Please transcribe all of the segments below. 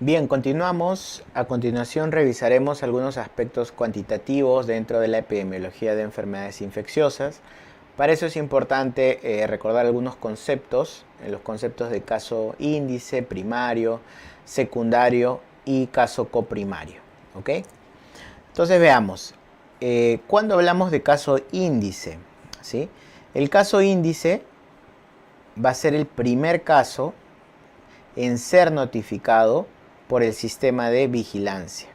Bien, continuamos. A continuación revisaremos algunos aspectos cuantitativos dentro de la epidemiología de enfermedades infecciosas. Para eso es importante recordar algunos conceptos, los conceptos de caso índice, primario, secundario y caso coprimario. ¿Ok? Entonces veamos, cuando hablamos de caso índice, ¿sí? El caso índice va a ser el primer caso en ser notificado por el sistema de vigilancia.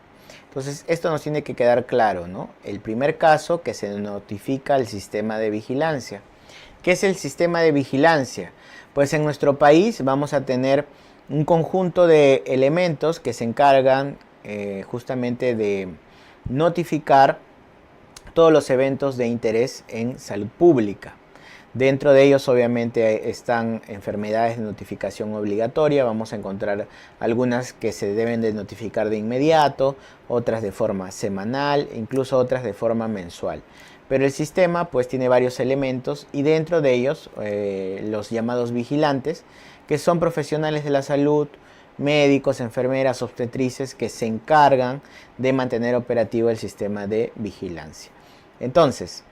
Entonces, esto nos tiene que quedar claro, ¿no? El primer caso que se notifica al sistema de vigilancia. ¿Qué es el sistema de vigilancia? Pues en nuestro país vamos a tener un conjunto de elementos que se encargan justamente de notificar todos los eventos de interés en salud pública. Dentro de ellos obviamente están enfermedades de notificación obligatoria, vamos a encontrar algunas que se deben de notificar de inmediato, otras de forma semanal, incluso otras de forma mensual. Pero el sistema pues tiene varios elementos y dentro de ellos los llamados vigilantes, que son profesionales de la salud, médicos, enfermeras, obstetrices que se encargan de mantener operativo el sistema de vigilancia. Entonces,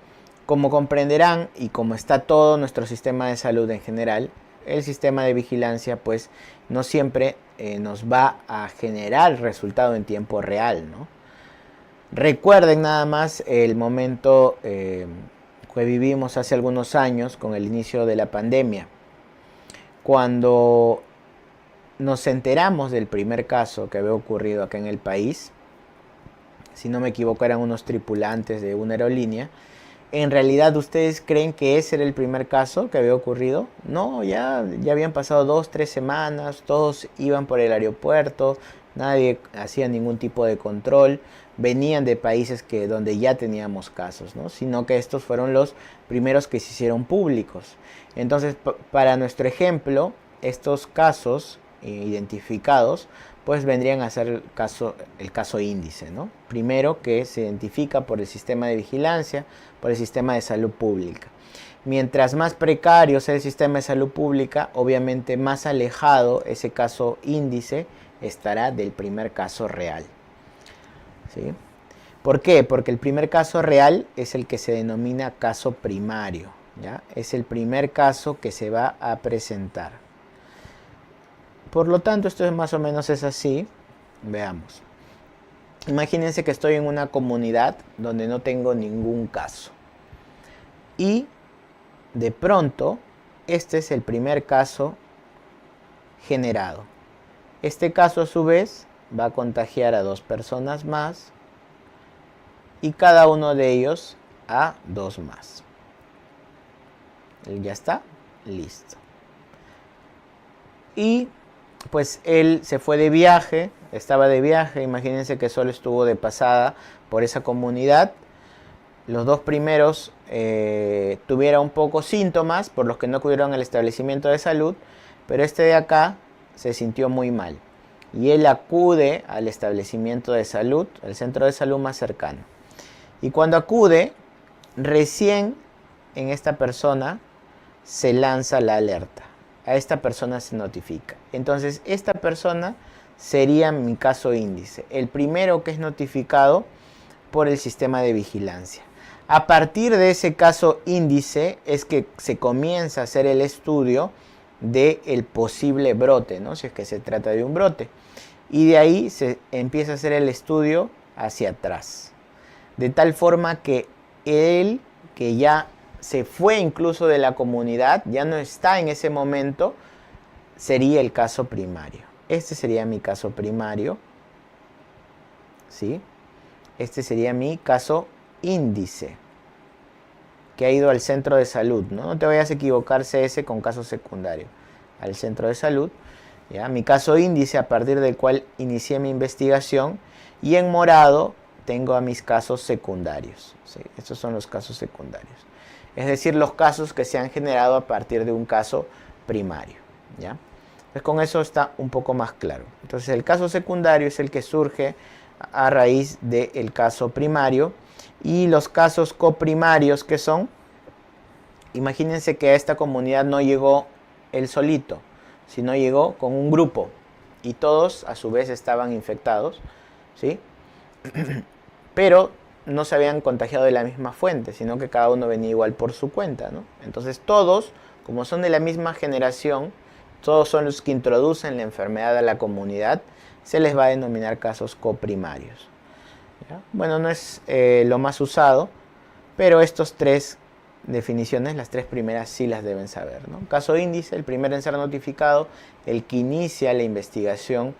como comprenderán y como está todo nuestro sistema de salud en general, el sistema de vigilancia pues no siempre nos va a generar resultado en tiempo real, ¿no? Recuerden nada más el momento que vivimos hace algunos años con el inicio de la pandemia, cuando nos enteramos del primer caso que había ocurrido acá en el país. Si no me equivoco, eran unos tripulantes de una aerolínea. ¿En realidad ustedes creen que ese era el primer caso que había ocurrido? No, ya habían pasado 2, 3 semanas, todos iban por el aeropuerto, nadie hacía ningún tipo de control, venían de países donde ya teníamos casos, ¿no? Sino que estos fueron los primeros que se hicieron públicos. Entonces, para nuestro ejemplo, estos casos identificados pues vendrían a ser el caso índice, ¿no? Primero, que se identifica por el sistema de vigilancia, por el sistema de salud pública. Mientras más precario sea el sistema de salud pública, obviamente más alejado ese caso índice estará del primer caso real, ¿sí? ¿Por qué? Porque el primer caso real es el que se denomina caso primario, ¿ya? Es el primer caso que se va a presentar. Por lo tanto, esto más o menos es así. Veamos. Imagínense que estoy en una comunidad donde no tengo ningún caso. Y de pronto, este es el primer caso generado. Este caso a su vez va a contagiar a 2 personas más y cada uno de ellos a 2 más. Ya está, listo. Y pues él se fue de viaje, estaba de viaje, imagínense que solo estuvo de pasada por esa comunidad. Los 2 primeros tuvieron un poco síntomas por los que no acudieron al establecimiento de salud, pero este de acá se sintió muy mal. Y él acude al establecimiento de salud, al centro de salud más cercano. Y cuando acude, recién en esta persona se lanza la alerta. A esta persona se notifica. Entonces, esta persona sería mi caso índice, el primero que es notificado por el sistema de vigilancia. A partir de ese caso índice es que se comienza a hacer el estudio del posible brote, ¿no? Si es que se trata de un brote. Y de ahí se empieza a hacer el estudio hacia atrás. De tal forma que él, que ya se fue incluso de la comunidad, ya no está en ese momento, sería el caso primario. Este sería mi caso primario, ¿sí? Este sería mi caso índice, que ha ido al centro de salud, ¿no? No te vayas a equivocar CS con caso secundario. Al centro de salud, ¿ya? Mi caso índice a partir del cual inicié mi investigación, y en morado tengo a mis casos secundarios, ¿sí? Estos son los casos secundarios. Es decir, los casos que se han generado a partir de un caso primario, ¿ya? Entonces, con eso está un poco más claro. Entonces, el caso secundario es el que surge a raíz del caso primario. Y los casos coprimarios, que son, imagínense que a esta comunidad no llegó él solito, sino llegó con un grupo. y todos a su vez estaban infectados, ¿sí? Pero no se habían contagiado de la misma fuente, sino que cada uno venía igual por su cuenta, ¿no? Entonces todos, como son de la misma generación, todos son los que introducen la enfermedad a la comunidad, se les va a denominar casos coprimarios, ¿ya? Bueno, no es lo más usado, pero estos tres definiciones, las tres primeras sí las deben saber, ¿no? Caso índice, el primero en ser notificado, el que inicia la investigación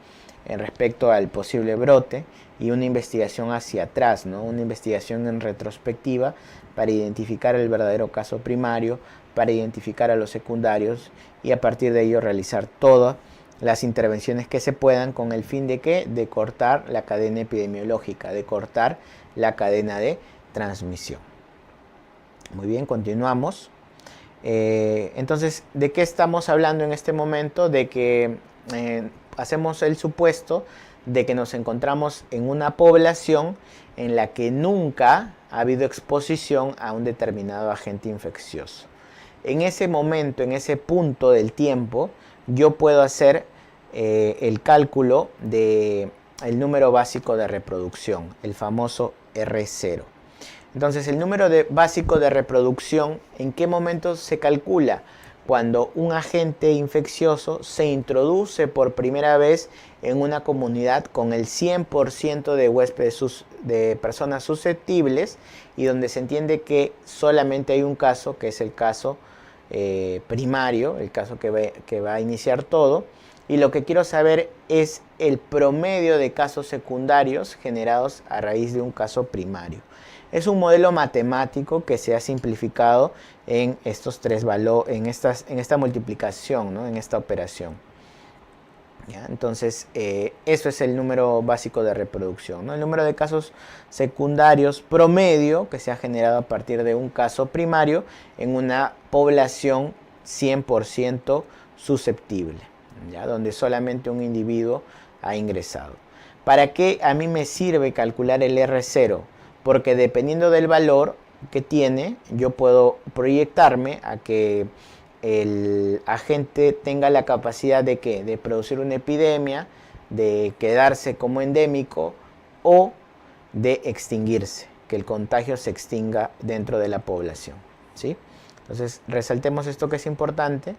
en respecto al posible brote, y una investigación hacia atrás, ¿no? Una investigación en retrospectiva para identificar el verdadero caso primario, para identificar a los secundarios y a partir de ello realizar todas las intervenciones que se puedan con el fin de ¿qué? De cortar la cadena epidemiológica, de cortar la cadena de transmisión. Muy bien, continuamos. Entonces, ¿de qué estamos hablando en este momento? De que hacemos el supuesto de que nos encontramos en una población en la que nunca ha habido exposición a un determinado agente infeccioso. En ese momento, en ese punto del tiempo, yo puedo hacer el cálculo del número básico de reproducción, el famoso R0. Entonces, el número básico de reproducción, ¿en qué momento se calcula? Cuando un agente infeccioso se introduce por primera vez en una comunidad con el 100% de huéspedes de personas susceptibles y donde se entiende que solamente hay un caso, que es el caso primario, el caso que va a iniciar todo, y lo que quiero saber es el promedio de casos secundarios generados a raíz de un caso primario. Es un modelo matemático que se ha simplificado en estos tres valores, en esta multiplicación, ¿no? En esta operación. ¿Ya? Entonces, eso es el número básico de reproducción, ¿no? El número de casos secundarios promedio que se ha generado a partir de un caso primario en una población 100% susceptible, ¿ya? Donde solamente un individuo ha ingresado. ¿Para qué a mí me sirve calcular el R0? Porque dependiendo del valor que tiene, yo puedo proyectarme a que el agente tenga la capacidad de ¿qué? De producir una epidemia, de quedarse como endémico o de extinguirse, que el contagio se extinga dentro de la población, ¿sí? Entonces, resaltemos esto que es importante.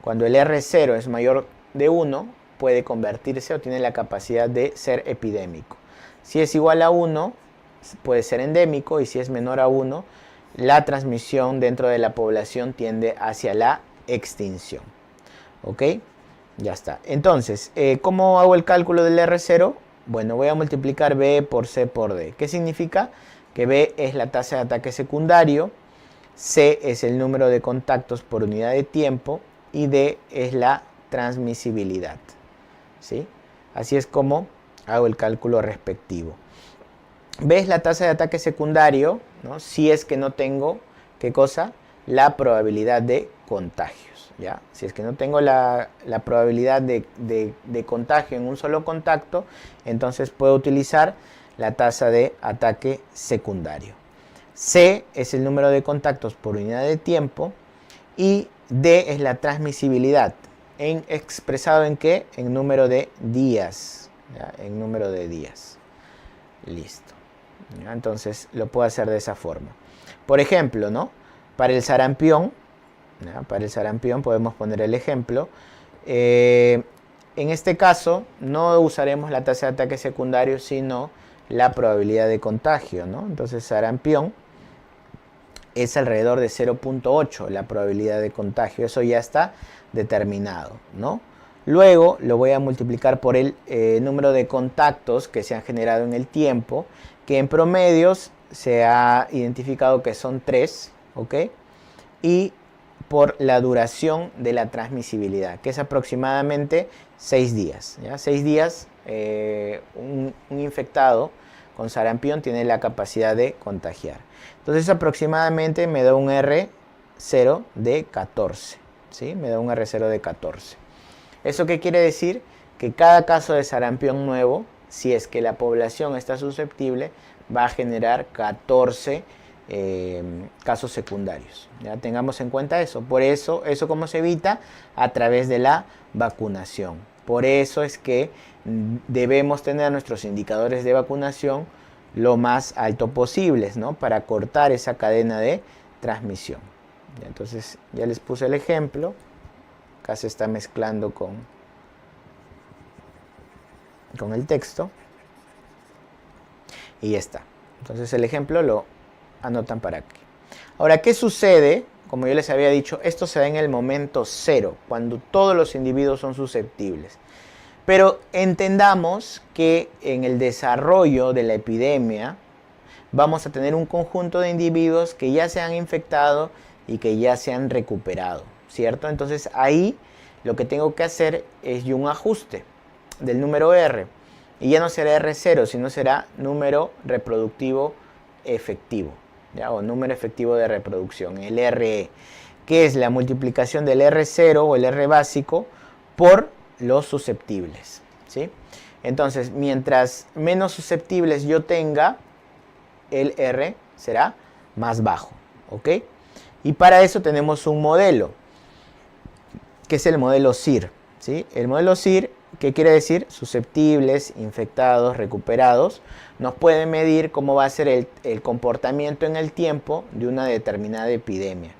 Cuando el R0 es mayor de 1, puede convertirse o tiene la capacidad de ser epidémico. Si es igual a 1, puede ser endémico, y si es menor a 1, la transmisión dentro de la población tiende hacia la extinción. ¿Ok? Ya está. Entonces, ¿cómo hago el cálculo del R0? Bueno, voy a multiplicar B por C por D. ¿Qué significa? Que B es la tasa de ataque secundario, C es el número de contactos por unidad de tiempo y D es la transmisibilidad, ¿sí? Así es como hago el cálculo respectivo. B es la tasa de ataque secundario, ¿no? Si es que no tengo, ¿qué cosa? La probabilidad de contagios, ¿ya? Si es que no tengo la probabilidad de contagio en un solo contacto, entonces puedo utilizar la tasa de ataque secundario. C es el número de contactos por unidad de tiempo y D es la transmisibilidad, expresado en ¿qué? En número de días, ¿ya? En número de días. Listo. ¿Ya? Entonces lo puedo hacer de esa forma. Por ejemplo, ¿no? Para el sarampión, ¿ya? Para el sarampión podemos poner el ejemplo. En este caso no usaremos la tasa de ataque secundario, sino la probabilidad de contagio, ¿no? Entonces sarampión es alrededor de 0.8 la probabilidad de contagio. Eso ya está determinado, ¿no? Luego lo voy a multiplicar por el número de contactos que se han generado en el tiempo, que en promedios se ha identificado que son 3, ¿ok? Y por la duración de la transmisibilidad, que es aproximadamente 6 días. ¿Ya? 6 días, un infectado con sarampión tiene la capacidad de contagiar. Entonces aproximadamente me da un R0 de 14, ¿sí? Me da un R0 de 14. ¿Eso qué quiere decir? Que cada caso de sarampión nuevo, si es que la población está susceptible, va a generar 14 casos secundarios. ¿Ya? Tengamos en cuenta eso. Por eso, ¿eso cómo se evita? A través de la vacunación. Por eso es que debemos tener nuestros indicadores de vacunación lo más alto posibles, ¿no? Para cortar esa cadena de transmisión. Entonces ya les puse el ejemplo. Acá se está mezclando con el texto. Y ya está. Entonces el ejemplo lo anotan para aquí. Ahora, ¿qué sucede? Como yo les había dicho, esto se da en el momento cero, cuando todos los individuos son susceptibles. Pero entendamos que en el desarrollo de la epidemia vamos a tener un conjunto de individuos que ya se han infectado y que ya se han recuperado, ¿cierto? Entonces ahí lo que tengo que hacer es un ajuste del número R. Y ya no será R0, sino será número reproductivo efectivo, ¿ya? O número efectivo de reproducción, el RE, que es la multiplicación del R0 o el R básico por los susceptibles, ¿sí? Entonces, mientras menos susceptibles yo tenga, el R será más bajo, ¿ok? Y para eso tenemos un modelo, que es el modelo SIR, ¿sí? El modelo SIR, ¿qué quiere decir? Susceptibles, infectados, recuperados, nos puede medir cómo va a ser el comportamiento en el tiempo de una determinada epidemia.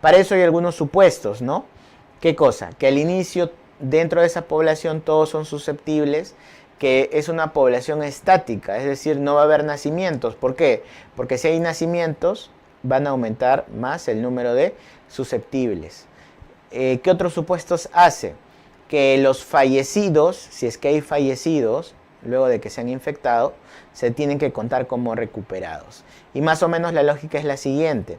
Para eso hay algunos supuestos, ¿no? ¿Qué cosa? Que al inicio, dentro de esa población, todos son susceptibles, que es una población estática, es decir, no va a haber nacimientos. ¿Por qué? Porque si hay nacimientos, van a aumentar más el número de susceptibles. ¿Qué otros supuestos hace? Que los fallecidos, si es que hay fallecidos, luego de que se han infectado, se tienen que contar como recuperados. Y más o menos la lógica es la siguiente.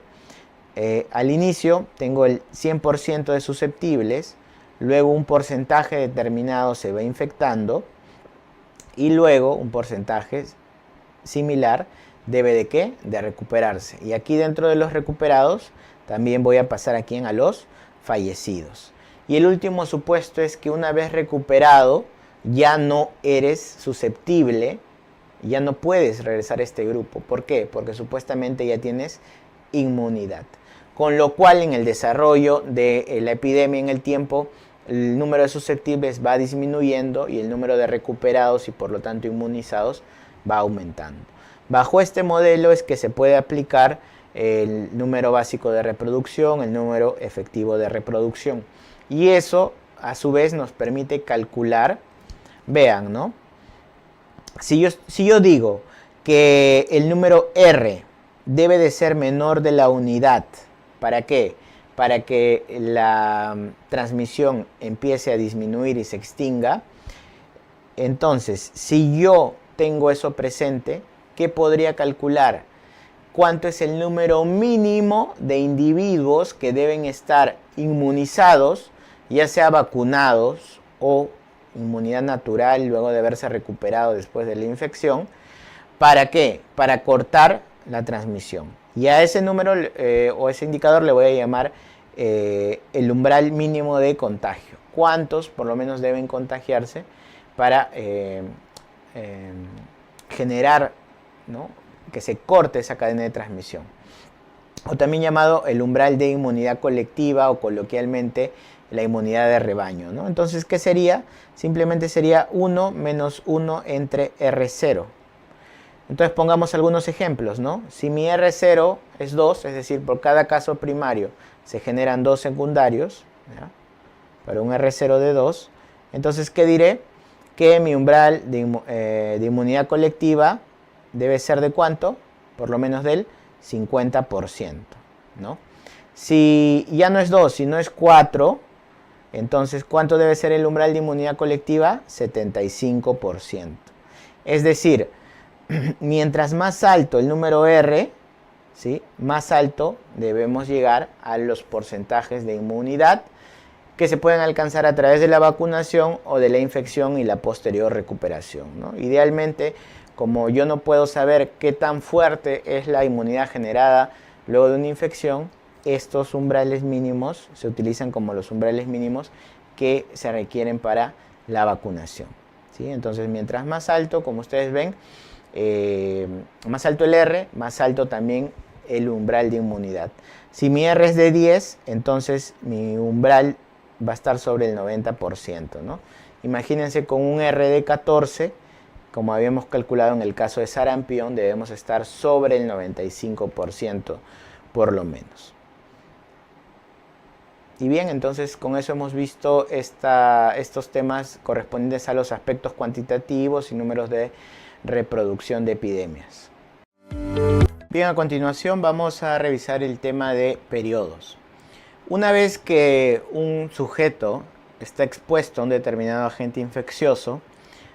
Al inicio tengo el 100% de susceptibles, luego un porcentaje determinado se va infectando y luego un porcentaje similar debe de ¿qué? De recuperarse. Y aquí dentro de los recuperados también voy a pasar aquí a los fallecidos. Y el último supuesto es que una vez recuperado ya no eres susceptible, ya no puedes regresar a este grupo. ¿Por qué? Porque supuestamente ya tienes inmunidad. Con lo cual en el desarrollo de la epidemia en el tiempo, el número de susceptibles va disminuyendo y el número de recuperados y por lo tanto inmunizados va aumentando. Bajo este modelo es que se puede aplicar el número básico de reproducción, el número efectivo de reproducción. Y eso, a su vez, nos permite calcular, vean, ¿no? Si yo digo que el número R debe de ser menor de la unidad, ¿para qué? Para que la transmisión empiece a disminuir y se extinga. Entonces, si yo tengo eso presente, ¿qué podría calcular? ¿Cuánto es el número mínimo de individuos que deben estar inmunizados, ya sea vacunados o inmunidad natural luego de haberse recuperado después de la infección? ¿Para qué? Para cortar la transmisión. Y a ese número o ese indicador le voy a llamar el umbral mínimo de contagio. ¿Cuántos por lo menos deben contagiarse para generar, ¿no?, que se corte esa cadena de transmisión? O también llamado el umbral de inmunidad colectiva o coloquialmente la inmunidad de rebaño, ¿no? Entonces, ¿qué sería? Simplemente sería 1 menos 1 entre R0. Entonces pongamos algunos ejemplos, ¿no? Si mi R0 es 2, es decir, por cada caso primario se generan 2 secundarios, ¿ya?, para un R0 de 2, entonces, ¿qué diré? Que mi umbral de inmunidad colectiva debe ser ¿de cuánto? Por lo menos del 50%, ¿no? Si ya no es 2, sino es 4, entonces, ¿cuánto debe ser el umbral de inmunidad colectiva? 75%. Es decir, mientras más alto el número R, ¿sí?, más alto debemos llegar a los porcentajes de inmunidad que se pueden alcanzar a través de la vacunación o de la infección y la posterior recuperación, ¿no? Idealmente, como yo no puedo saber qué tan fuerte es la inmunidad generada luego de una infección, estos umbrales mínimos se utilizan como los umbrales mínimos que se requieren para la vacunación, ¿sí? Entonces, mientras más alto, como ustedes ven, más alto el R, más alto también el umbral de inmunidad. Si mi R es de 10, entonces mi umbral va a estar sobre el 90%, ¿no? Imagínense con un R de 14, como habíamos calculado en el caso de sarampión, debemos estar sobre el 95% por lo menos. Y bien, entonces con eso hemos visto estos temas correspondientes a los aspectos cuantitativos y números de reproducción de epidemias. Bien, a continuación vamos a revisar el tema de periodos. Una vez que un sujeto está expuesto a un determinado agente infeccioso,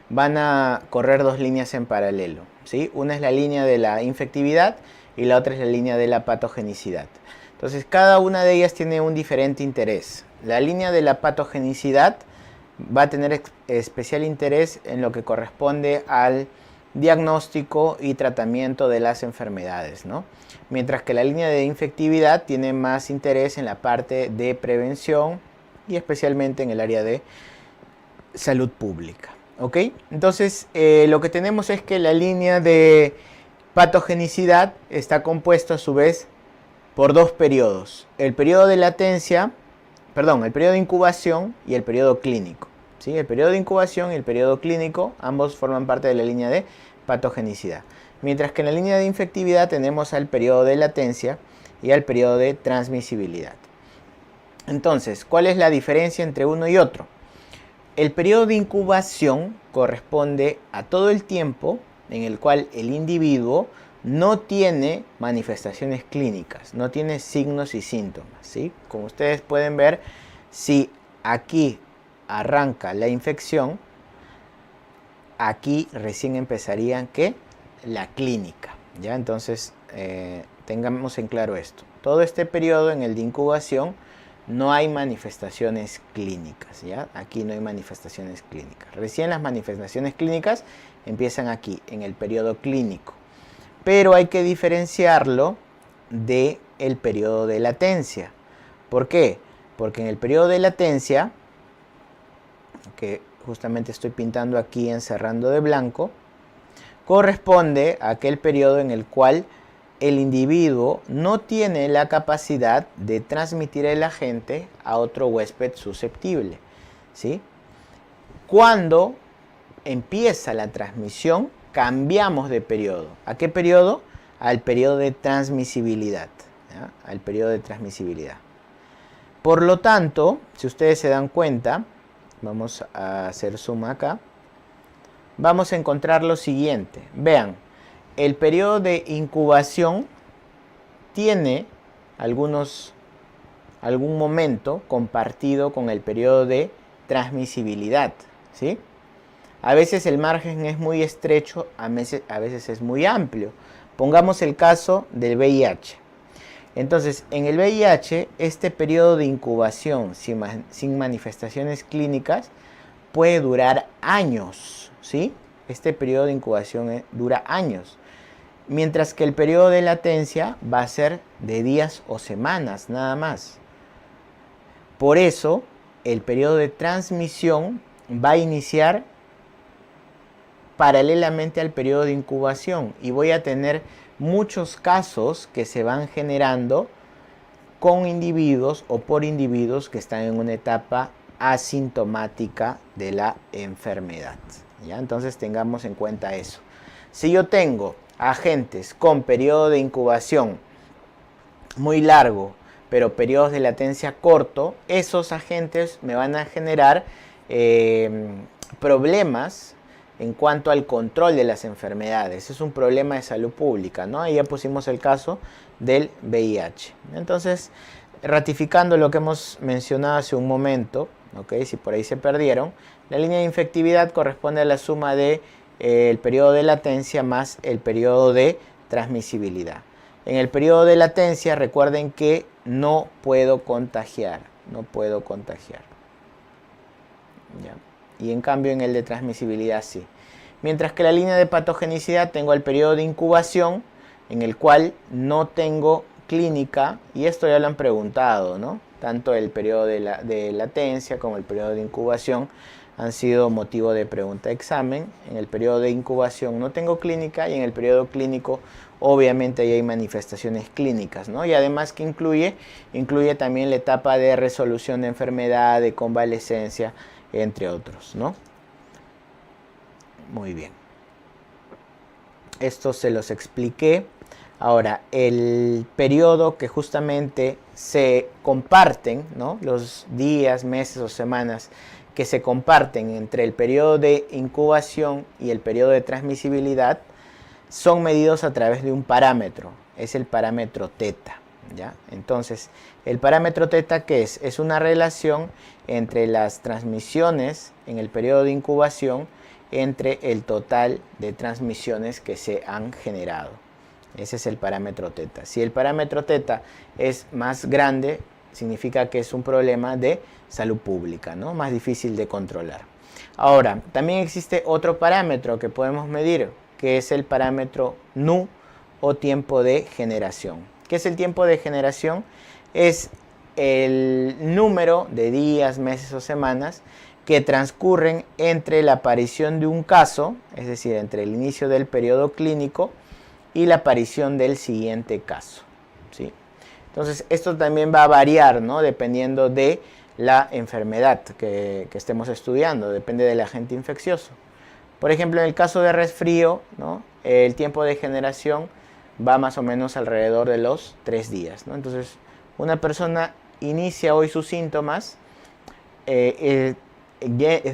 van a correr dos líneas en paralelo, ¿sí? Una es la línea de la infectividad y la otra es la línea de la patogenicidad. Entonces, cada una de ellas tiene un diferente interés. La línea de la patogenicidad va a tener especial interés en lo que corresponde al diagnóstico y tratamiento de las enfermedades, ¿no? Mientras que la línea de infectividad tiene más interés en la parte de prevención y especialmente en el área de salud pública, ¿ok? Entonces, lo que tenemos es que la línea de patogenicidad está compuesta a su vez por dos periodos, el periodo de latencia, perdón, el periodo de incubación y el periodo clínico, ¿sí? El periodo de incubación y el periodo clínico, ambos forman parte de la línea de patogenicidad. Mientras que en la línea de infectividad tenemos al periodo de latencia y al periodo de transmisibilidad. Entonces, ¿cuál es la diferencia entre uno y otro? El periodo de incubación corresponde a todo el tiempo en el cual el individuo no tiene manifestaciones clínicas, no tiene signos y síntomas, ¿sí? Como ustedes pueden ver, si aquí arranca la infección, aquí recién empezaría ¿qué? La clínica, ¿ya? Entonces, tengamos en claro esto. Todo este periodo en el de incubación no hay manifestaciones clínicas, ¿ya? Aquí no hay manifestaciones clínicas. Recién las manifestaciones clínicas empiezan aquí, en el periodo clínico. Pero hay que diferenciarlo del periodo de latencia. ¿Por qué? Porque en el periodo de latencia, que justamente estoy pintando aquí encerrando de blanco, corresponde a aquel periodo en el cual el individuo no tiene la capacidad de transmitir el agente a otro huésped susceptible, ¿sí? Cuando empieza la transmisión, cambiamos de periodo. ¿A qué periodo? Al periodo de transmisibilidad, ¿ya? Al periodo de transmisibilidad. Por lo tanto, si ustedes se dan cuenta, vamos a hacer zoom acá, vamos a encontrar lo siguiente. Vean, el periodo de incubación tiene algún momento compartido con el periodo de transmisibilidad, ¿sí? A veces el margen es muy estrecho, a veces es muy amplio. Pongamos el caso del VIH. Entonces, en el VIH, este periodo de incubación sin manifestaciones clínicas puede durar años, ¿sí? Este periodo de incubación dura años. Mientras que el periodo de latencia va a ser de días o semanas, nada más. Por eso, el periodo de transmisión va a iniciar paralelamente al periodo de incubación y voy a tener muchos casos que se van generando con individuos o por individuos que están en una etapa asintomática de la enfermedad, ¿ya? Entonces tengamos en cuenta eso. Si yo tengo agentes con periodo de incubación muy largo, pero periodos de latencia corto, esos agentes me van a generar problemas en cuanto al control de las enfermedades. Es un problema de salud pública, ¿no? Ahí ya pusimos el caso del VIH. Entonces, ratificando lo que hemos mencionado hace un momento, ¿okay? Si por ahí se perdieron, la línea de infectividad corresponde a la suma de el periodo de latencia más el periodo de transmisibilidad. En el periodo de latencia, recuerden que no puedo contagiar, ¿ya? Y en cambio en el de transmisibilidad sí. Mientras que la línea de patogenicidad tengo el periodo de incubación en el cual no tengo clínica, y esto ya lo han preguntado, ¿no? Tanto el periodo de latencia como el periodo de incubación han sido motivo de pregunta de examen. En el periodo de incubación no tengo clínica y en el periodo clínico obviamente ahí hay manifestaciones clínicas, ¿no? Y además que incluye también la etapa de resolución de enfermedad, de convalecencia entre otros, ¿no? Muy bien. Esto se los expliqué. Ahora, el periodo que justamente se comparten, ¿no? Los días, meses o semanas que se comparten entre el periodo de incubación y el periodo de transmisibilidad son medidos a través de un parámetro. Es el parámetro teta, ¿ya? Entonces, el parámetro teta, ¿qué es? Es una relación entre las transmisiones en el periodo de incubación entre el total de transmisiones que se han generado. Ese es el parámetro teta. Si el parámetro teta es más grande, significa que es un problema de salud pública, ¿no? Más difícil de controlar. Ahora, también existe otro parámetro que podemos medir, que es el parámetro nu o tiempo de generación. ¿Qué es el tiempo de generación? Es el número de días, meses o semanas que transcurren entre la aparición de un caso, es decir, entre el inicio del periodo clínico y la aparición del siguiente caso, ¿sí? Entonces, esto también va a variar, ¿no? Dependiendo de la enfermedad que estemos estudiando, depende del agente infeccioso. Por ejemplo, en el caso de resfrío, ¿no? El tiempo de generación va más o menos alrededor de los 3 días, ¿no? Entonces, una persona inicia hoy sus síntomas, es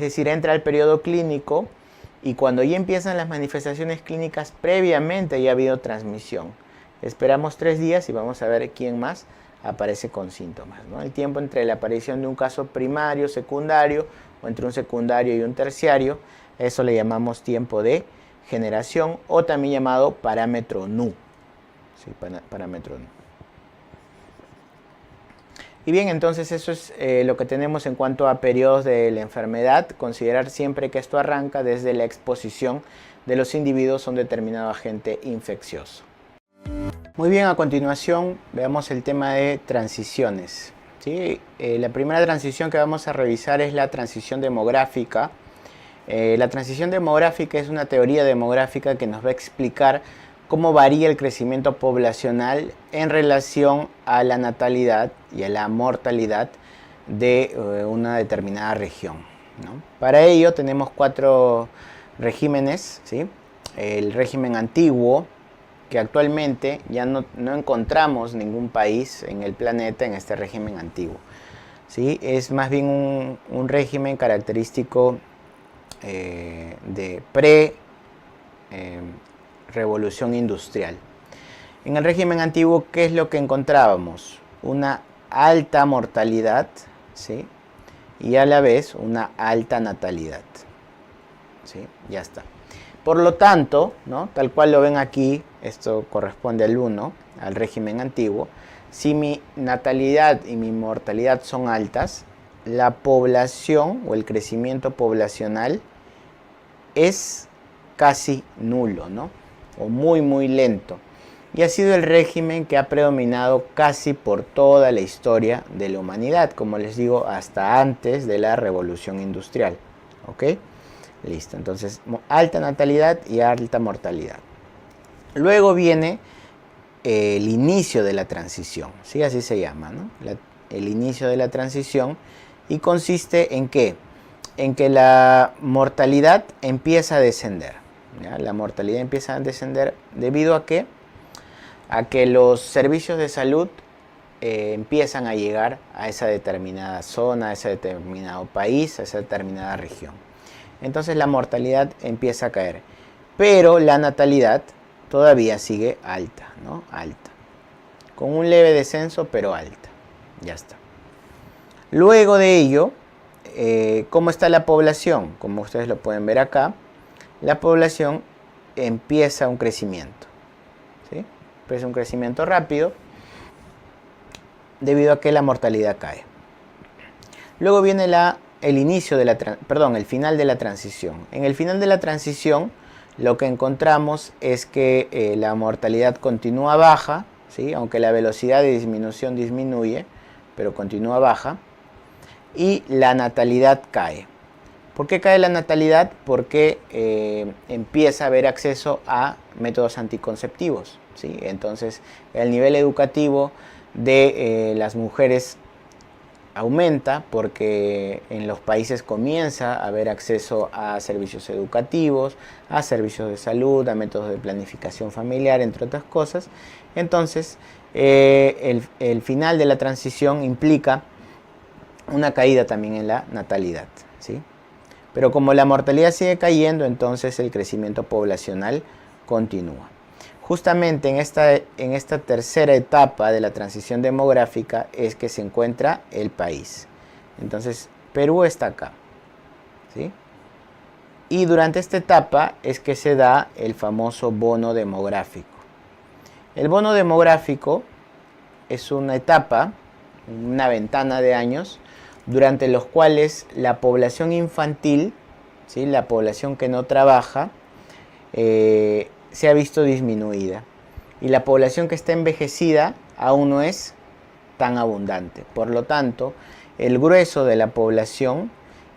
decir, entra al periodo clínico y cuando ya empiezan las manifestaciones clínicas, previamente ya ha habido transmisión. Esperamos 3 días y vamos a ver quién más aparece con síntomas, ¿no? El tiempo entre la aparición de un caso primario, secundario, o entre un secundario y un terciario, eso le llamamos tiempo de generación o también llamado parámetro nu. Sí, parámetro nu. Y bien, entonces eso es lo que tenemos en cuanto a periodos de la enfermedad. Considerar siempre que esto arranca desde la exposición de los individuos a un determinado agente infeccioso. Muy bien, a continuación veamos el tema de transiciones, ¿sí? La primera transición que vamos a revisar es la transición demográfica. La transición demográfica es una teoría demográfica que nos va a explicar cómo varía el crecimiento poblacional en relación a la natalidad y a la mortalidad de una determinada región, ¿no? Para ello tenemos 4 regímenes, ¿sí? El régimen antiguo, que actualmente ya no encontramos ningún país en el planeta en este régimen antiguo, ¿sí? Es más bien un régimen característico de revolución industrial. En el régimen antiguo, ¿qué es lo que encontrábamos? Una alta mortalidad, ¿sí? Y a la vez una alta natalidad, ¿sí? Ya está. Por lo tanto, ¿no? Tal cual lo ven aquí, esto corresponde al 1, al régimen antiguo. Si mi natalidad y mi mortalidad son altas, la población o el crecimiento poblacional es casi nulo, ¿no? O muy lento. Y ha sido el régimen que ha predominado casi por toda la historia de la humanidad, como les digo, hasta antes de la revolución industrial. ¿Ok? Listo, entonces alta natalidad y alta mortalidad. Luego viene el inicio de la transición, ¿sí? Así se llama, ¿no? El inicio de la transición, y consiste en ¿qué? En que la mortalidad empieza a descender, ¿ya? La mortalidad empieza a descender debido a ¿qué? A que los servicios de salud empiezan a llegar a esa determinada zona, a ese determinado país, a esa determinada región. Entonces la mortalidad empieza a caer, pero la natalidad todavía sigue alta, ¿no? Alta, con un leve descenso, pero alta. Ya está. Luego de ello, ¿cómo está la población? Como ustedes lo pueden ver acá, la población empieza un crecimiento, ¿sí? Empieza un crecimiento rápido debido a que la mortalidad cae. Luego viene el final de la transición. En el final de la transición, lo que encontramos es que la mortalidad continúa baja, ¿sí? Aunque la velocidad de disminución disminuye, pero continúa baja, y la natalidad cae. ¿Por qué cae la natalidad? Porque empieza a haber acceso a métodos anticonceptivos, ¿sí? Entonces, el nivel educativo de las mujeres aumenta porque en los países comienza a haber acceso a servicios educativos, a servicios de salud, a métodos de planificación familiar, entre otras cosas. Entonces, el final de la transición implica una caída también en la natalidad, ¿sí? Pero como la mortalidad sigue cayendo, entonces el crecimiento poblacional continúa. Justamente en esta tercera etapa de la transición demográfica es que se encuentra el país. Entonces, Perú está acá, ¿sí? Y durante esta etapa es que se da el famoso bono demográfico. El bono demográfico es una etapa, una ventana de años, durante los cuales la población infantil, ¿sí?, la población que no trabaja, se ha visto disminuida. Y la población que está envejecida aún no es tan abundante. Por lo tanto, el grueso de la población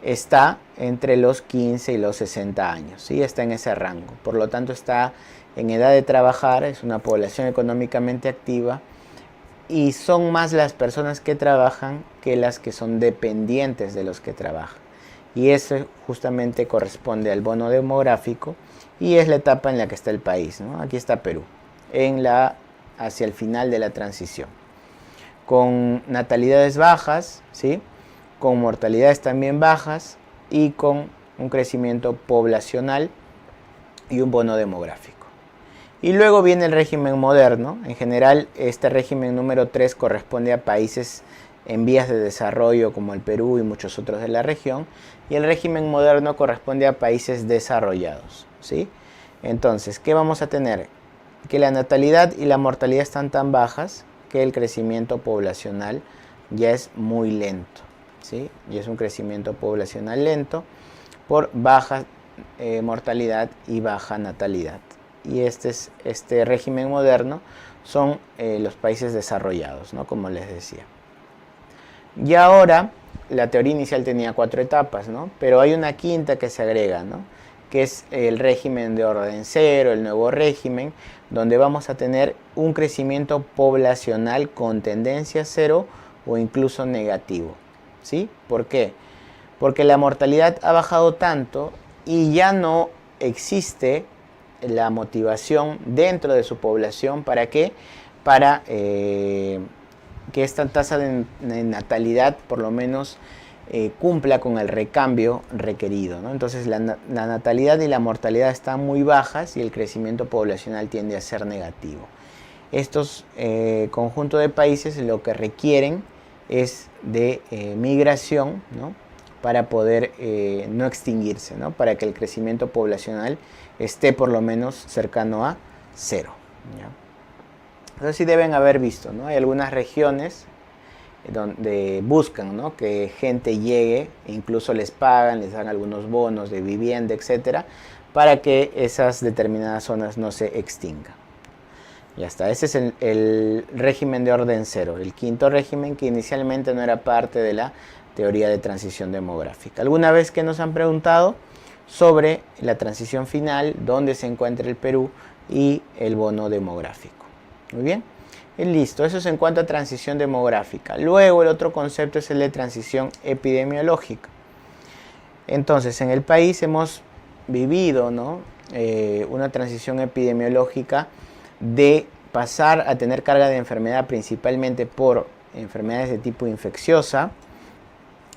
está entre los 15 y los 60 años, ¿sí? Está en ese rango. Por lo tanto, está en edad de trabajar, es una población económicamente activa, y son más las personas que trabajan que las que son dependientes de los que trabajan. Y eso justamente corresponde al bono demográfico y es la etapa en la que está el país, ¿no? Aquí está Perú, hacia el final de la transición, con natalidades bajas, ¿sí?, con mortalidades también bajas y con un crecimiento poblacional y un bono demográfico. Y luego viene el régimen moderno. En general, este régimen número 3 corresponde a países en vías de desarrollo como el Perú y muchos otros de la región. Y el régimen moderno corresponde a países desarrollados, ¿sí? Entonces, ¿qué vamos a tener? Que la natalidad y la mortalidad están tan bajas que el crecimiento poblacional ya es muy lento, ¿sí? Y es un crecimiento poblacional lento por baja mortalidad y baja natalidad. Y este régimen moderno son los países desarrollados, ¿no?, como les decía. Y ahora, la teoría inicial tenía 4 etapas, ¿no?, pero hay una quinta que se agrega, ¿no?, que es el régimen de orden cero, el nuevo régimen, donde vamos a tener un crecimiento poblacional con tendencia cero o incluso negativo, ¿sí? ¿Por qué? Porque la mortalidad ha bajado tanto y ya no existe la motivación dentro de su población. ¿Para qué? Para que esta tasa de natalidad por lo menos cumpla con el recambio requerido, ¿no? Entonces la natalidad y la mortalidad están muy bajas y el crecimiento poblacional tiende a ser negativo. Estos conjuntos de países lo que requieren es de migración, ¿no?, para poder no extinguirse, ¿no?, para que el crecimiento poblacional esté por lo menos cercano a cero, ¿ya? Entonces sí deben haber visto, ¿no? Hay algunas regiones donde buscan, ¿no?, que gente llegue, incluso les pagan, les dan algunos bonos de vivienda, etcétera, para que esas determinadas zonas no se extingan. Ya está, ese es el régimen de orden cero, el quinto régimen que inicialmente no era parte de la teoría de transición demográfica. ¿Alguna vez que nos han preguntado sobre la transición final, dónde se encuentra el Perú y el bono demográfico? Muy bien, y listo, eso es en cuanto a transición demográfica. Luego el otro concepto es el de transición epidemiológica. Entonces, en el país hemos vivido, ¿no?, una transición epidemiológica de pasar a tener carga de enfermedad principalmente por enfermedades de tipo infecciosa,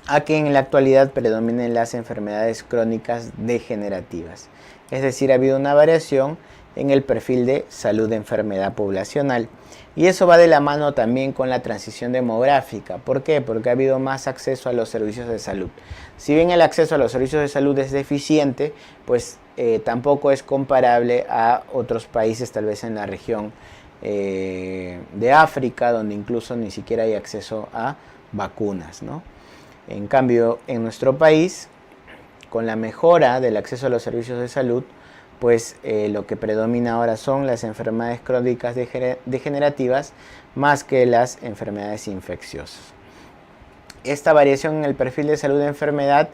a que en la actualidad predominen las enfermedades crónicas degenerativas. Es decir, ha habido una variación en el perfil de salud de enfermedad poblacional. Y eso va de la mano también con la transición demográfica. ¿Por qué? Porque ha habido más acceso a los servicios de salud. Si bien el acceso a los servicios de salud es deficiente, pues tampoco es comparable a otros países, tal vez en la región de África, donde incluso ni siquiera hay acceso a vacunas, ¿no? En cambio, en nuestro país, con la mejora del acceso a los servicios de salud, pues lo que predomina ahora son las enfermedades crónicas degenerativas más que las enfermedades infecciosas. Esta variación en el perfil de salud de enfermedad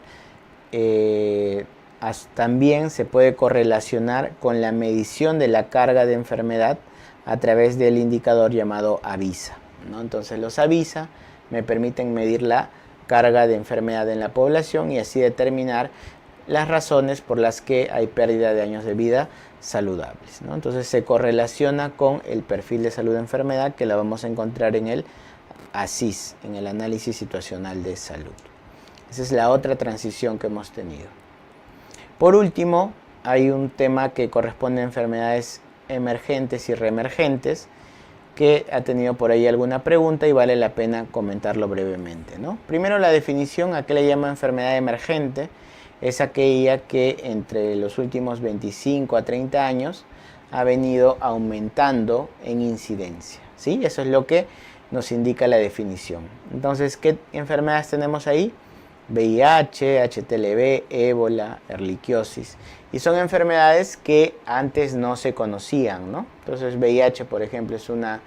también se puede correlacionar con la medición de la carga de enfermedad a través del indicador llamado AVISA, ¿no? Entonces los AVISA me permiten medir la carga de enfermedad en la población y así determinar las razones por las que hay pérdida de años de vida saludables, ¿no? Entonces se correlaciona con el perfil de salud de enfermedad que la vamos a encontrar en el ASIS, en el análisis situacional de salud. Esa es la otra transición que hemos tenido. Por último, hay un tema que corresponde a enfermedades emergentes y reemergentes, que ha tenido por ahí alguna pregunta y vale la pena comentarlo brevemente, ¿no? Primero, la definición. ¿A qué le llama enfermedad emergente? Es aquella que entre los últimos 25 a 30 años ha venido aumentando en incidencia, ¿sí? Eso es lo que nos indica la definición. Entonces, ¿qué enfermedades tenemos ahí? VIH, HTLV, ébola, erliquiosis. Y son enfermedades que antes no se conocían, ¿no? Entonces, VIH, por ejemplo, es una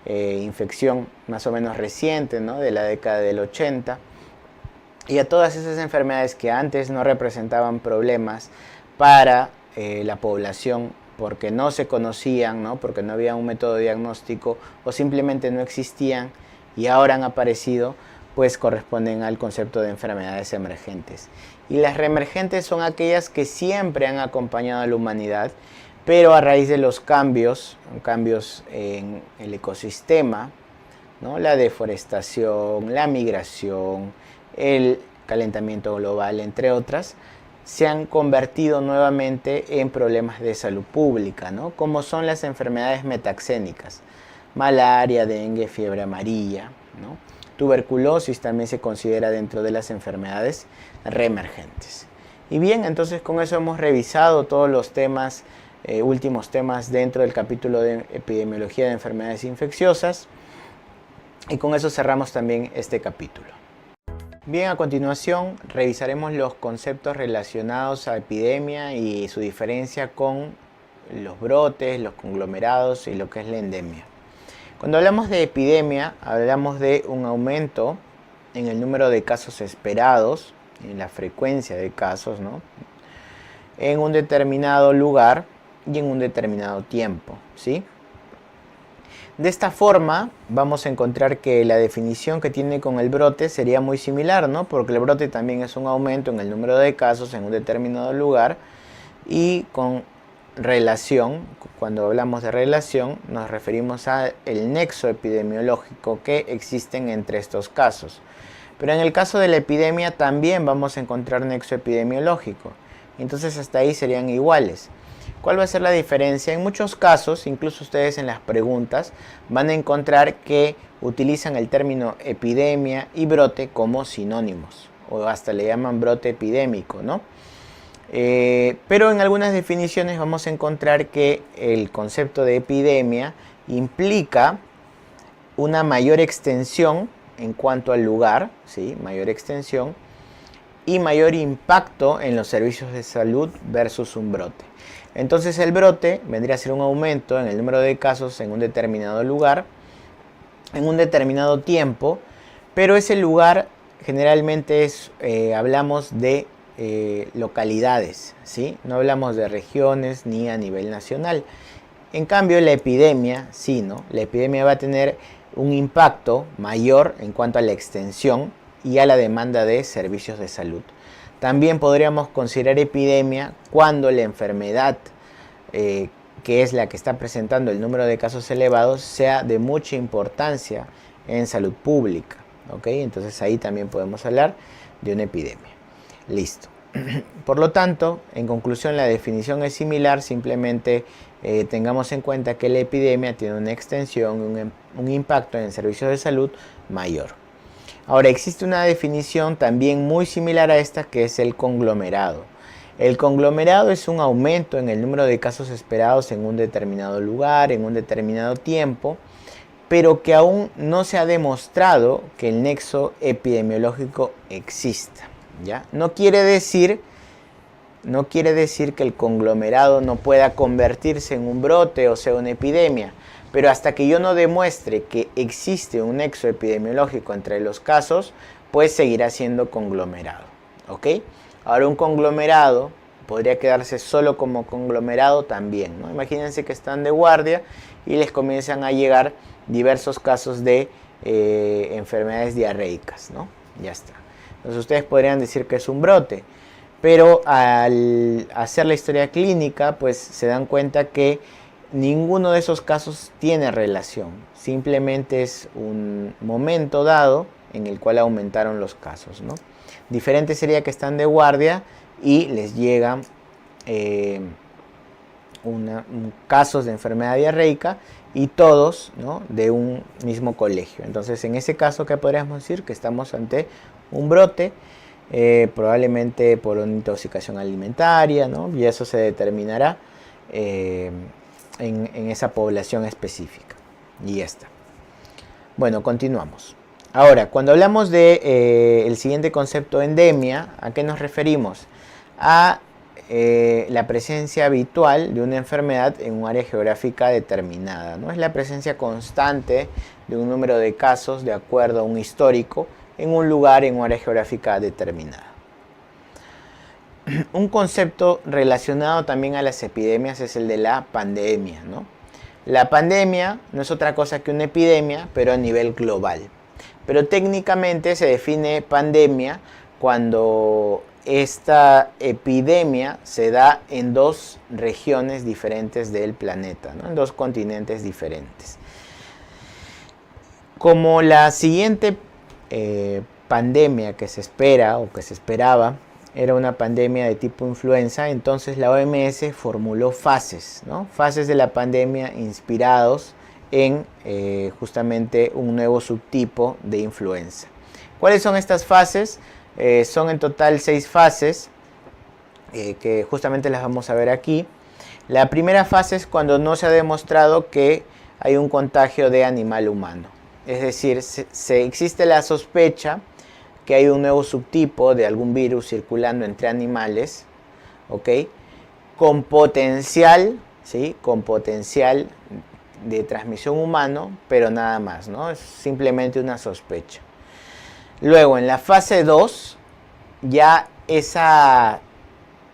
infección más o menos reciente, ¿no? De la década del 80. Y a todas esas enfermedades que antes no representaban problemas para la población porque no se conocían, ¿no? Porque no había un método diagnóstico o simplemente no existían y ahora han aparecido, pues corresponden al concepto de enfermedades emergentes. Y las reemergentes son aquellas que siempre han acompañado a la humanidad, pero a raíz de los cambios en el ecosistema, ¿no? La deforestación, la migración, el calentamiento global, entre otras, se han convertido nuevamente en problemas de salud pública, ¿no? Como son las enfermedades metaxénicas, malaria, dengue, fiebre amarilla, ¿no? Tuberculosis también se considera dentro de las enfermedades reemergentes. Y bien, entonces con eso hemos revisado todos los temas, últimos temas dentro del capítulo de epidemiología de enfermedades infecciosas. Y con eso cerramos también este capítulo. Bien, a continuación revisaremos los conceptos relacionados a epidemia y su diferencia con los brotes, los conglomerados y lo que es la endemia. Cuando hablamos de epidemia, hablamos de un aumento en el número de casos esperados, en la frecuencia de casos, ¿no? En un determinado lugar y en un determinado tiempo, ¿sí? De esta forma vamos a encontrar que la definición que tiene con el brote sería muy similar, ¿no? Porque el brote también es un aumento en el número de casos en un determinado lugar y con relación. Cuando hablamos de relación nos referimos al nexo epidemiológico que existen entre estos casos. Pero en el caso de la epidemia también vamos a encontrar nexo epidemiológico. Entonces hasta ahí serían iguales. ¿Cuál va a ser la diferencia? En muchos casos, incluso ustedes en las preguntas, van a encontrar que utilizan el término epidemia y brote como sinónimos, o hasta le llaman brote epidémico, ¿no? Pero en algunas definiciones vamos a encontrar que el concepto de epidemia implica una mayor extensión en cuanto al lugar, ¿sí? Mayor extensión y mayor impacto en los servicios de salud versus un brote. Entonces el brote vendría a ser un aumento en el número de casos en un determinado lugar, en un determinado tiempo, pero ese lugar generalmente es, hablamos de localidades, ¿sí? No hablamos de regiones ni a nivel nacional. En cambio la epidemia, sí, ¿no? La epidemia va a tener un impacto mayor en cuanto a la extensión y a la demanda de servicios de salud. También podríamos considerar epidemia cuando la enfermedad, que es la que está presentando el número de casos elevados, sea de mucha importancia en salud pública, ¿ok? Entonces ahí también podemos hablar de una epidemia. Listo. Por lo tanto, en conclusión, la definición es similar, simplemente tengamos en cuenta que la epidemia tiene una extensión, un impacto en servicios de salud mayor. Ahora, existe una definición también muy similar a esta, que es el conglomerado. El conglomerado es un aumento en el número de casos esperados en un determinado lugar, en un determinado tiempo, pero que aún no se ha demostrado que el nexo epidemiológico exista, ¿ya? No quiere decir que el conglomerado no pueda convertirse en un brote o sea una epidemia, pero hasta que yo no demuestre que existe un nexo epidemiológico entre los casos, pues seguirá siendo conglomerado, ¿ok? Ahora, un conglomerado podría quedarse solo como conglomerado también, ¿no? Imagínense que están de guardia y les comienzan a llegar diversos casos de enfermedades diarreicas, ¿no? Ya está. Entonces ustedes podrían decir que es un brote, pero al hacer la historia clínica, pues se dan cuenta que ninguno de esos casos tiene relación. Simplemente es un momento dado en el cual aumentaron los casos, ¿no? Diferente sería que están de guardia y les llegan casos de enfermedad diarreica y todos, ¿no?, de un mismo colegio. Entonces, en ese caso, ¿qué podríamos decir? Que estamos ante un brote, probablemente por una intoxicación alimentaria, ¿no? Y eso se determinará en esa población específica. Y ya está. Bueno, continuamos. Ahora, cuando hablamos de el siguiente concepto, endemia, ¿a qué nos referimos? A la presencia habitual de una enfermedad en un área geográfica determinada, ¿no? Es la presencia constante de un número de casos de acuerdo a un histórico en un lugar, en un área geográfica determinada. Un concepto relacionado también a las epidemias es el de la pandemia, ¿no? La pandemia no es otra cosa que una epidemia, pero a nivel global. Pero técnicamente se define pandemia cuando esta epidemia se da en dos regiones diferentes del planeta, ¿no? En dos continentes diferentes. Como la siguiente pandemia que se espera o que se esperaba era una pandemia de tipo influenza, entonces la OMS formuló fases, ¿no? Fases de la pandemia inspirados en justamente un nuevo subtipo de influenza. ¿Cuáles son estas fases? Son en total 6 fases, que justamente las vamos a ver aquí. La primera fase es cuando no se ha demostrado que hay un contagio de animal humano. Es decir, existe la sospecha que hay un nuevo subtipo de algún virus circulando entre animales, ¿ok? Con potencial, ¿sí?, con potencial de transmisión humano, pero nada más, ¿no? Es simplemente una sospecha. Luego, en la fase 2, ya esa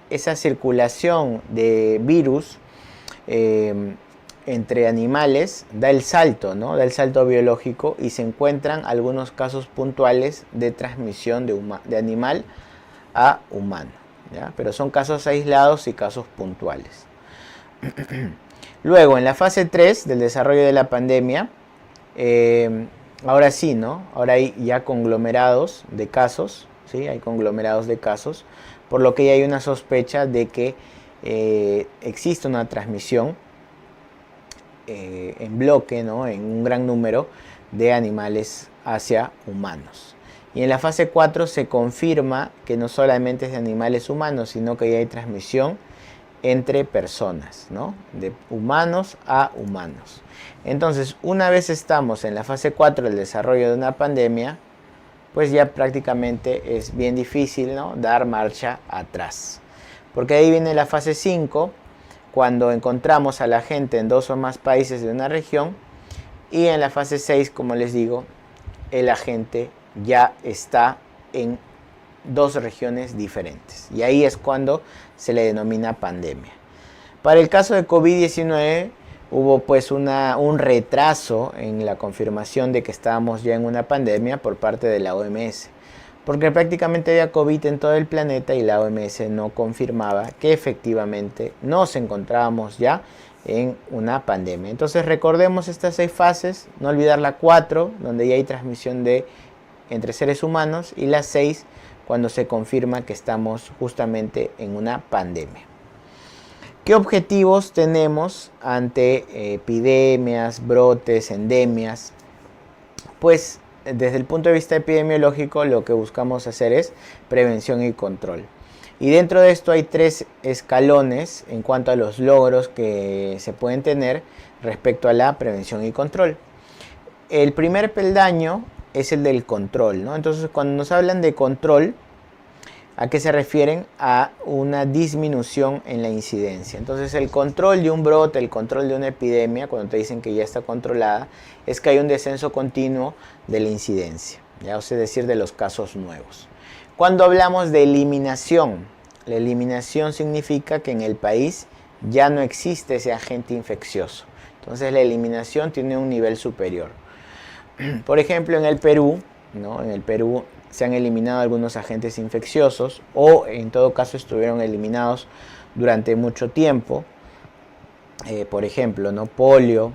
circulación de virus entre animales da el salto, ¿no? Da el salto biológico y se encuentran algunos casos puntuales de transmisión de animal a humano, ¿ya? Pero son casos aislados y casos puntuales. Luego, en la fase 3 del desarrollo de la pandemia, ahora sí, ¿no? Ahora hay ya conglomerados de casos, ¿sí? Hay conglomerados de casos, por lo que ya hay una sospecha de que existe una transmisión en bloque, ¿no?, en un gran número de animales hacia humanos. Y en la fase 4 se confirma que no solamente es de animales humanos, sino que ya hay transmisión entre personas, ¿no?, de humanos a humanos. Entonces, una vez estamos en la fase 4 del desarrollo de una pandemia, pues ya prácticamente es bien difícil, ¿no?, dar marcha atrás. Porque ahí viene la fase 5, cuando encontramos a la gente en 2 o más países de una región, y en la fase 6, como les digo, el agente ya está en 2 regiones diferentes. Y ahí es cuando se le denomina pandemia. Para el caso de COVID-19 hubo pues un retraso en la confirmación de que estábamos ya en una pandemia por parte de la OMS. Porque prácticamente había COVID en todo el planeta y la OMS no confirmaba que efectivamente nos encontrábamos ya en una pandemia. Entonces recordemos estas 6 fases, no olvidar la 4, donde ya hay transmisión entre seres humanos, y la 6, cuando se confirma que estamos justamente en una pandemia. ¿Qué objetivos tenemos ante epidemias, brotes, endemias? Pues desde el punto de vista epidemiológico, lo que buscamos hacer es prevención y control. Y dentro de esto hay 3 escalones en cuanto a los logros que se pueden tener respecto a la prevención y control. El primer peldaño es el del control, ¿no? Entonces, cuando nos hablan de control, ¿a qué se refieren? A una disminución en la incidencia. Entonces, el control de un brote, el control de una epidemia, cuando te dicen que ya está controlada, es que hay un descenso continuo de la incidencia, ¿ya? Es decir, de los casos nuevos. Cuando hablamos de eliminación, la eliminación significa que en el país ya no existe ese agente infeccioso. Entonces, la eliminación tiene un nivel superior. Por ejemplo, en el Perú, ¿no? En el Perú se han eliminado algunos agentes infecciosos o en todo caso estuvieron eliminados durante mucho tiempo. Por ejemplo, ¿no? Polio,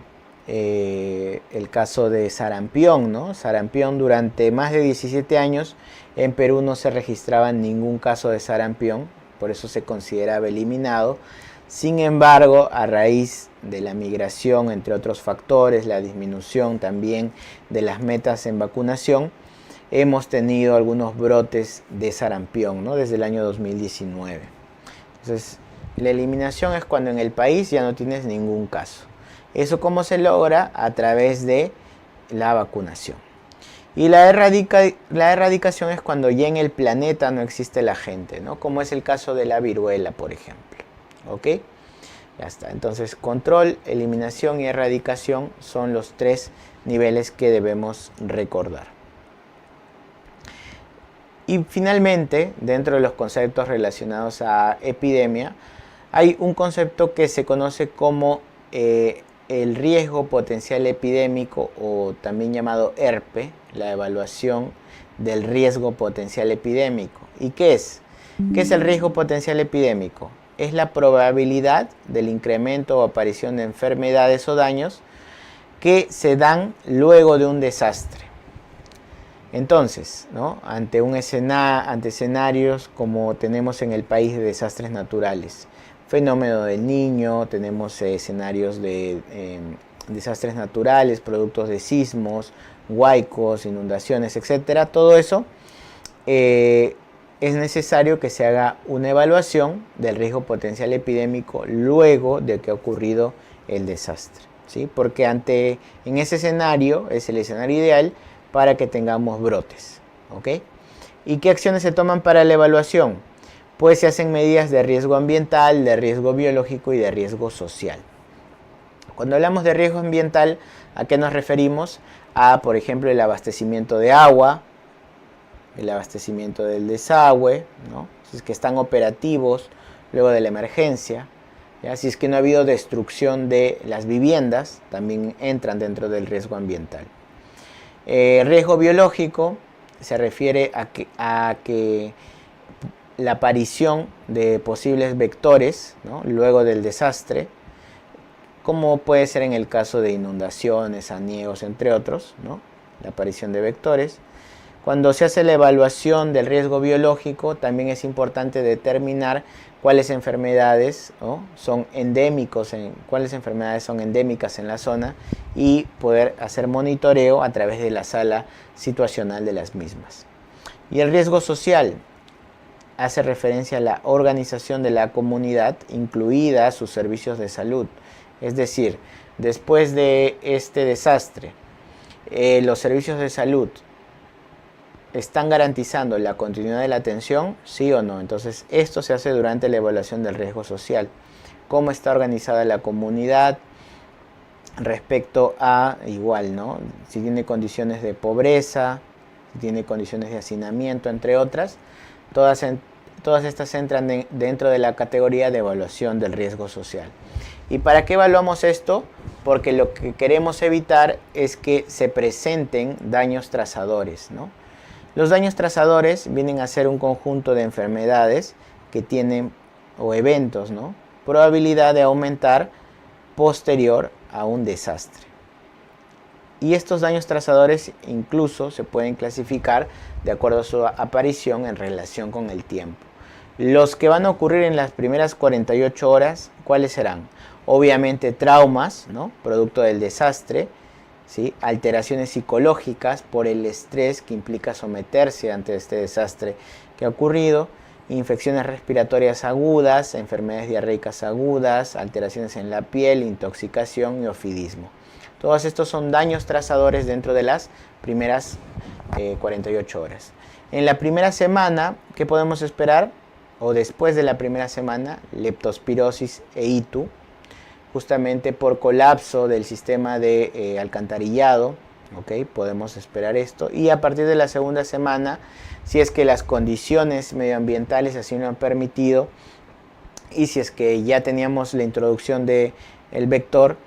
el caso de sarampión, ¿no? Sarampión, durante más de 17 años en Perú no se registraba ningún caso de sarampión, por eso se consideraba eliminado. Sin embargo, a raíz de la migración, entre otros factores, la disminución también de las metas en vacunación, hemos tenido algunos brotes de sarampión, ¿no? Desde el año 2019. Entonces, la eliminación es cuando en el país ya no tienes ningún caso. ¿Eso cómo se logra? A través de la vacunación. Y la erradicación es cuando ya en el planeta no existe el agente, ¿no? Como es el caso de la viruela, por ejemplo. ¿Ok? Ya está. Entonces, control, eliminación y erradicación son los 3 niveles que debemos recordar. Y finalmente, dentro de los conceptos relacionados a epidemia, hay un concepto que se conoce como el riesgo potencial epidémico, o también llamado ERPE, la evaluación del riesgo potencial epidémico. ¿Y qué es? ¿Qué es el riesgo potencial epidémico? Es la probabilidad del incremento o aparición de enfermedades o daños que se dan luego de un desastre. Entonces, ¿no? ante escenarios como tenemos en el país de desastres naturales, fenómeno del Niño, tenemos escenarios de desastres naturales, productos de sismos, huaicos, inundaciones, etc. Todo eso es necesario que se haga una evaluación del riesgo potencial epidémico luego de que ha ocurrido el desastre, ¿sí? Porque en ese escenario es el escenario ideal para que tengamos brotes, ¿ok? ¿Y qué acciones se toman para la evaluación? Pues se hacen medidas de riesgo ambiental, de riesgo biológico y de riesgo social. Cuando hablamos de riesgo ambiental, ¿a qué nos referimos? A, por ejemplo, el abastecimiento de agua, el abastecimiento del desagüe, ¿no? Si es que están operativos luego de la emergencia, ¿ya? Si es que no ha habido destrucción de las viviendas, también entran dentro del riesgo ambiental. Riesgo biológico se refiere a que la aparición de posibles vectores, ¿no? Luego del desastre, como puede ser en el caso de inundaciones, aniegos, entre otros, ¿no? La aparición de vectores. Cuando se hace la evaluación del riesgo biológico, también es importante determinar cuáles enfermedades, ¿no? cuáles enfermedades son endémicas en la zona y poder hacer monitoreo a través de la sala situacional de las mismas. Y el riesgo social hace referencia a la organización de la comunidad, incluida sus servicios de salud. Es decir, después de este desastre, los servicios de salud ¿están garantizando la continuidad de la atención? ¿Sí o no? Entonces, esto se hace durante la evaluación del riesgo social. ¿Cómo está organizada la comunidad respecto a, igual, ¿no? Si tiene condiciones de pobreza, si tiene condiciones de hacinamiento, entre otras. Todas estas entran dentro de la categoría de evaluación del riesgo social. ¿Y para qué evaluamos esto? Porque lo que queremos evitar es que se presenten daños trazadores, ¿no? Los daños trazadores vienen a ser un conjunto de enfermedades que tienen, o eventos, ¿no? Probabilidad de aumentar posterior a un desastre. Y estos daños trazadores incluso se pueden clasificar de acuerdo a su aparición en relación con el tiempo. Los que van a ocurrir en las primeras 48 horas, ¿cuáles serán? Obviamente traumas, ¿no? Producto del desastre, ¿sí? Alteraciones psicológicas por el estrés que implica someterse ante este desastre que ha ocurrido, infecciones respiratorias agudas, enfermedades diarreicas agudas, alteraciones en la piel, intoxicación y ofidismo. Todos estos son daños trazadores dentro de las primeras 48 horas. En la primera semana, ¿qué podemos esperar? O después de la primera semana, leptospirosis e ITU, justamente por colapso del sistema de alcantarillado, ¿ok? Podemos esperar esto. Y a partir de la segunda semana, si es que las condiciones medioambientales así lo han permitido, y si es que ya teníamos la introducción del vector,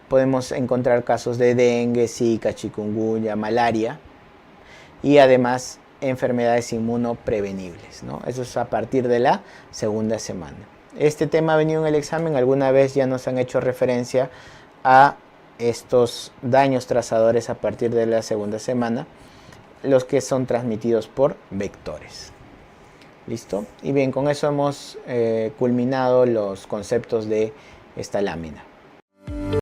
podemos encontrar casos de dengue, zika, chikungunya, malaria, y además enfermedades inmunoprevenibles, ¿no? Eso es a partir de la segunda semana. Este tema ha venido en el examen, alguna vez ya nos han hecho referencia a estos daños trazadores a partir de la segunda semana, los que son transmitidos por vectores. ¿Listo? Y bien, con eso hemos culminado los conceptos de esta lámina.